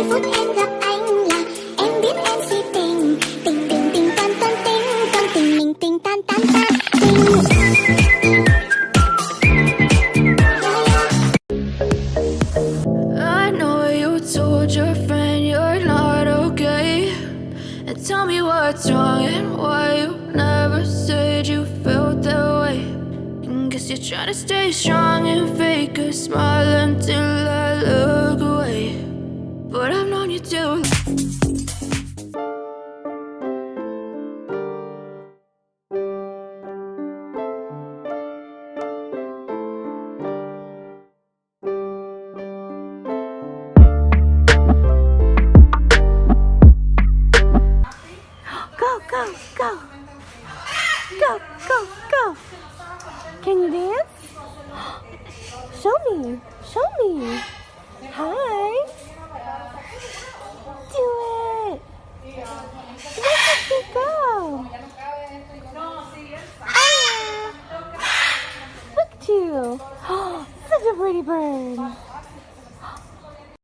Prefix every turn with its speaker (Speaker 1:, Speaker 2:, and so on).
Speaker 1: phút em gặp anh là em biết em si tình. Tình tình tình tan tan tình, con tình mình tình tan tan tan tình.
Speaker 2: I know you told your friend you're not okay, and tell me what's wrong and why you never said you felt that way. And guess you're trying to stay strong and fake a smile until I look away. But I've known you too long.
Speaker 3: Go, go, go. Go, go, go. Can you dance? Show me. Show me. Hi. Do it. Look at you go. Ah. Look at you. Such a pretty bird.